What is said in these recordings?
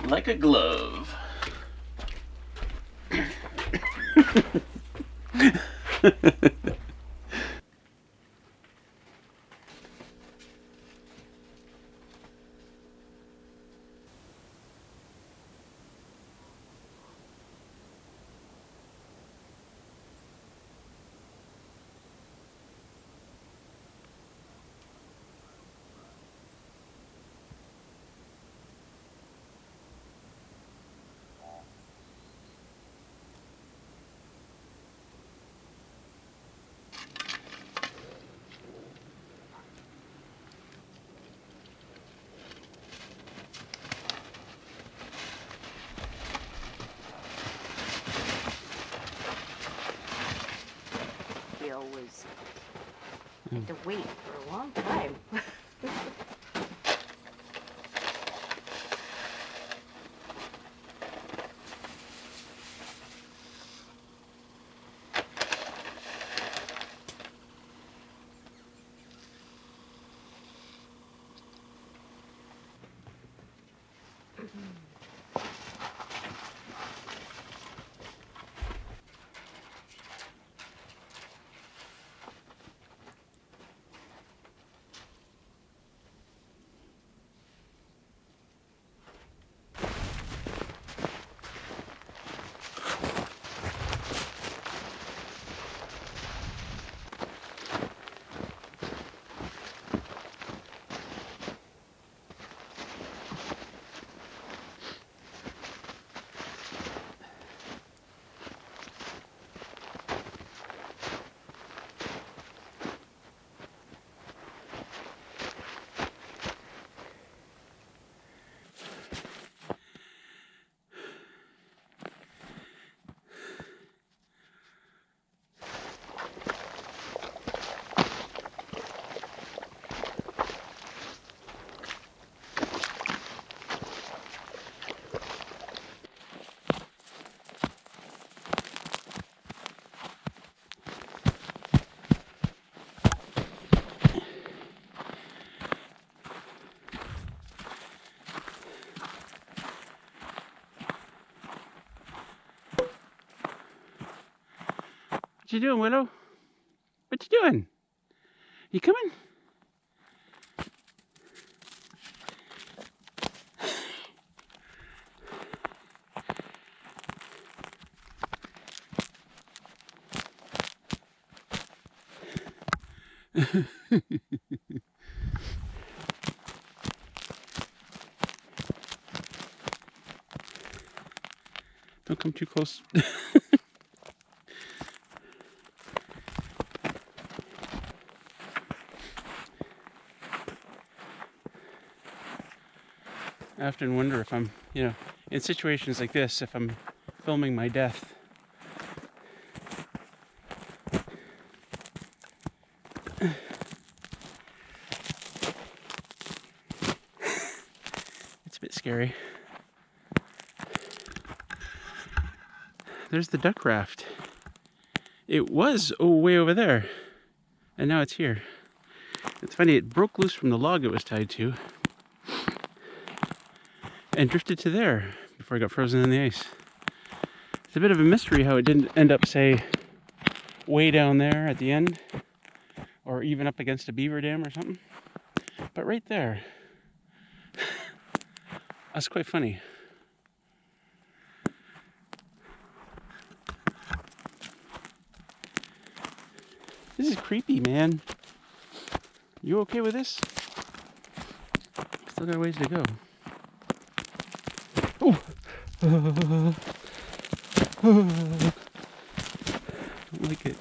Like a glove. Was had to wait for a long time. What you doing, Willow? What you doing? You coming? Don't come too close. I often wonder if I'm, in situations like this, if I'm filming my death. It's a bit scary. There's the duck raft. It was way over there, and now it's here. It's funny, it broke loose from the log it was tied to and drifted to there before it got frozen in the ice. It's a bit of a mystery how it didn't end up, say, way down there at the end, or even up against a beaver dam or something. But right there, that's quite funny. This is creepy, man. You okay with this? Still got a ways to go. Oh! Don't like it.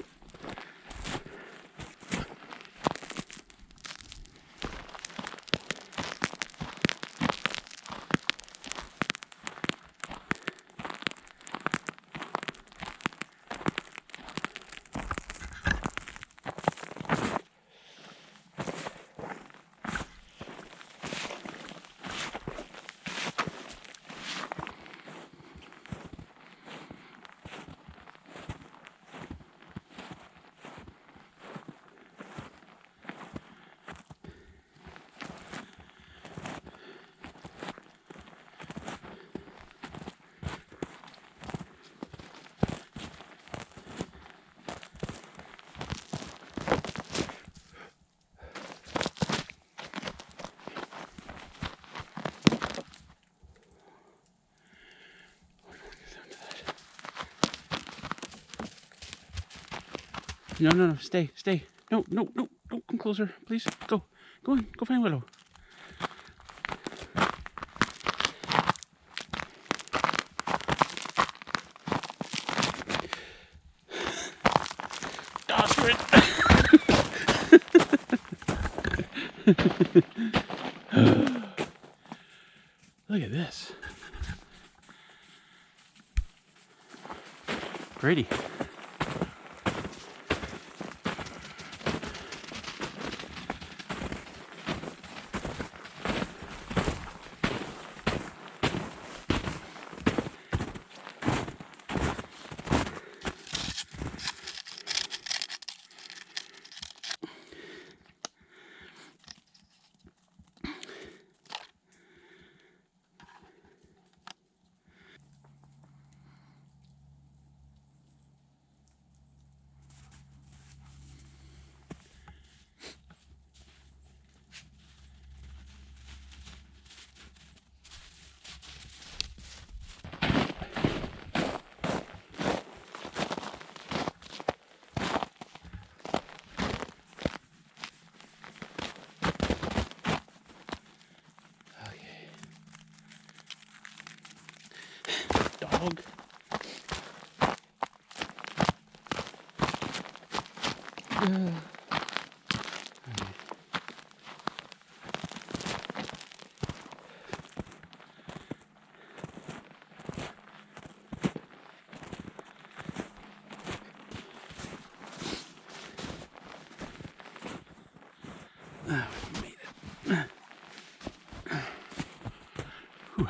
No. Stay. No. Come closer, please. Go on. Go find Willow. Dosford. Look at this. Pretty. Dog. We made it. Whew.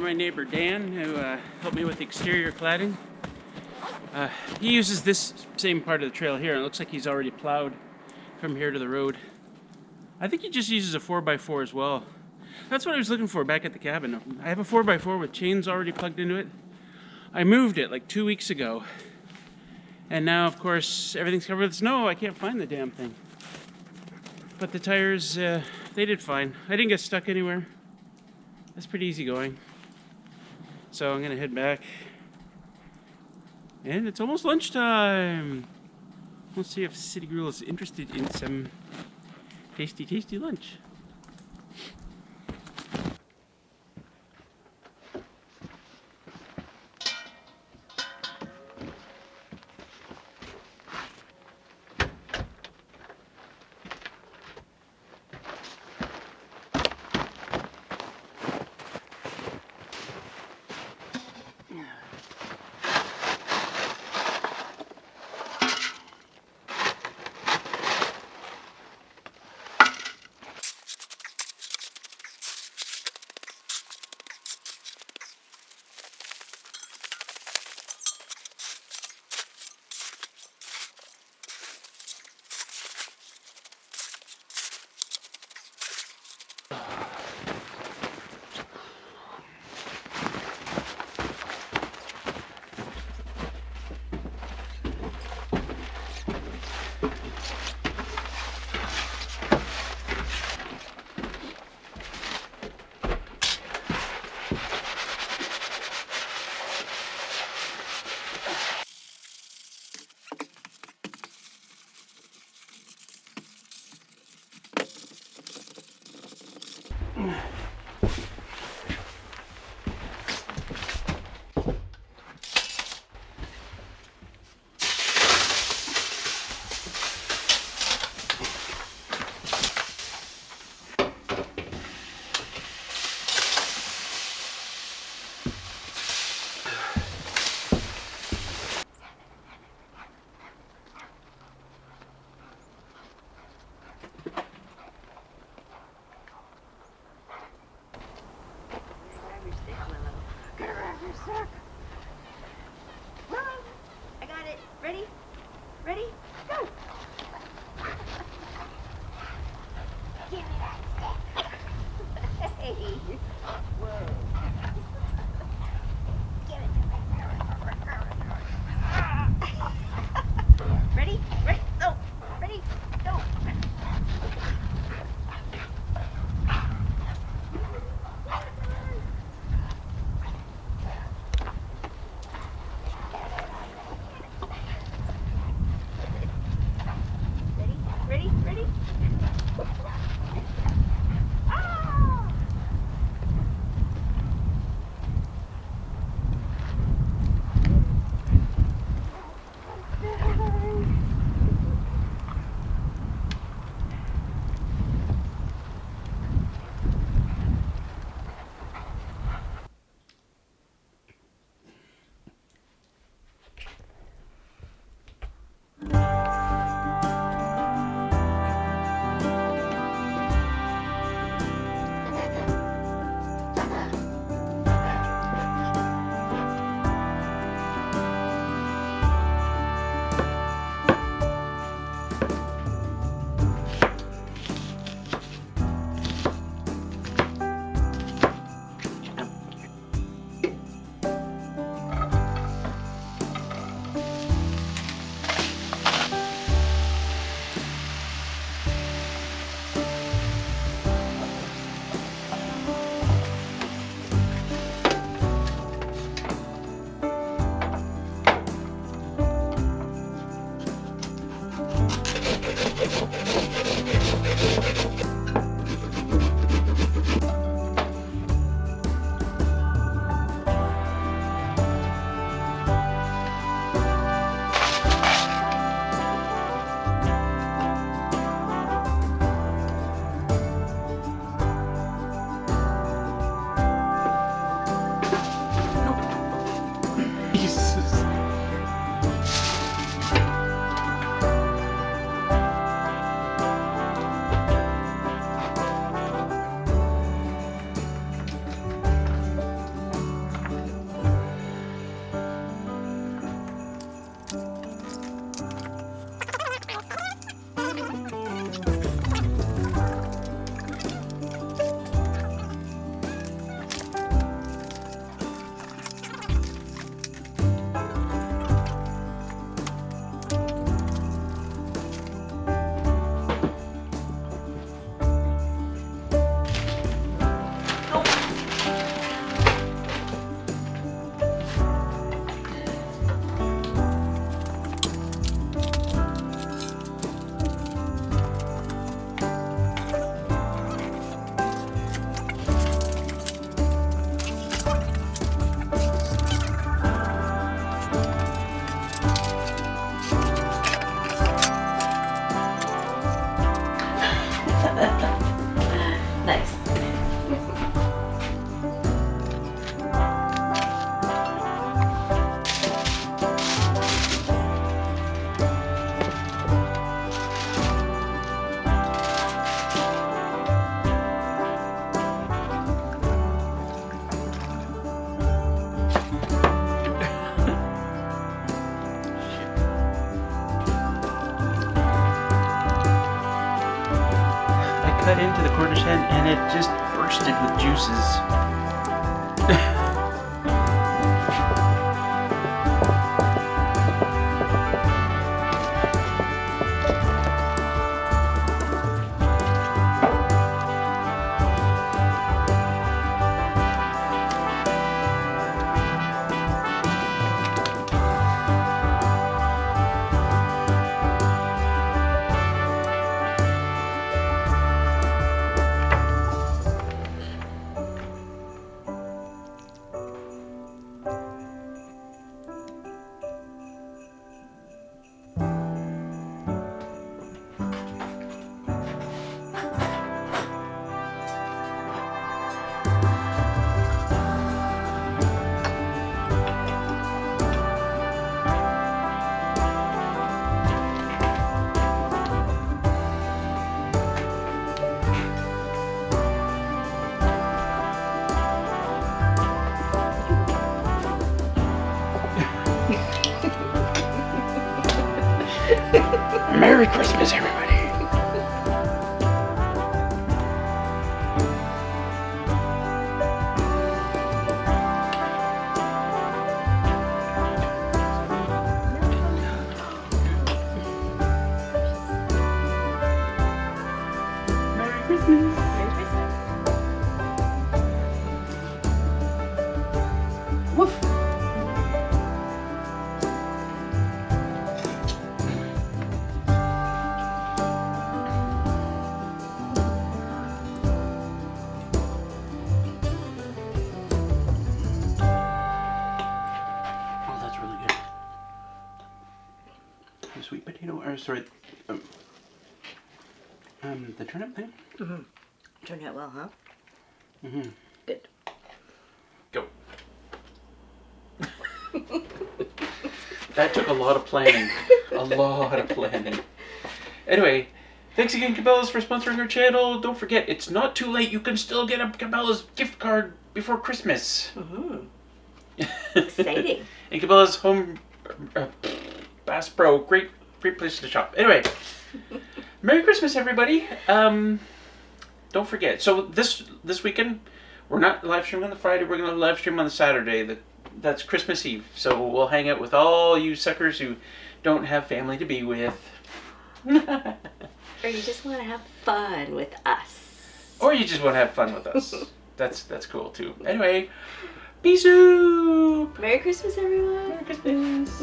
my neighbor Dan, who helped me with the exterior cladding. He uses this same part of the trail here, and it looks like he's already plowed from here to the road. I think he just uses a 4x4 as well. That's what I was looking for back at the cabin. I have a 4x4 with chains already plugged into it. I moved it like 2 weeks ago. And now, of course, everything's covered with snow. I can't find the damn thing. But the tires, they did fine. I didn't get stuck anywhere. That's pretty easy going. So I'm gonna head back. And it's almost lunchtime. Let's see if City Gruel is interested in some tasty, tasty lunch. cut into the Cornish hen and it just bursted with juices. Merry Christmas, everybody! Merry Christmas! Merry Christmas. Woof! Oh, that's really good. The sweet potato, or sorry, the turnip thing? Turned out well, huh? Mm-hmm. Good. Go. That took a lot of planning. A lot of planning. Anyway, thanks again, Cabela's, for sponsoring our channel. Don't forget, it's not too late. You can still get a Cabela's gift card before Christmas. Exciting. And Cabela's Home Bass Pro, great place to shop. Anyway, Merry Christmas, everybody. Don't forget. So this weekend, we're not live streaming on the Friday. We're going to live stream on the Saturday. That's Christmas Eve. So we'll hang out with all you suckers who don't have family to be with. Or you just want to have fun with us. Or you just want to have fun with us. That's cool too. Anyway, peace out. Merry Christmas, everyone. Merry Christmas.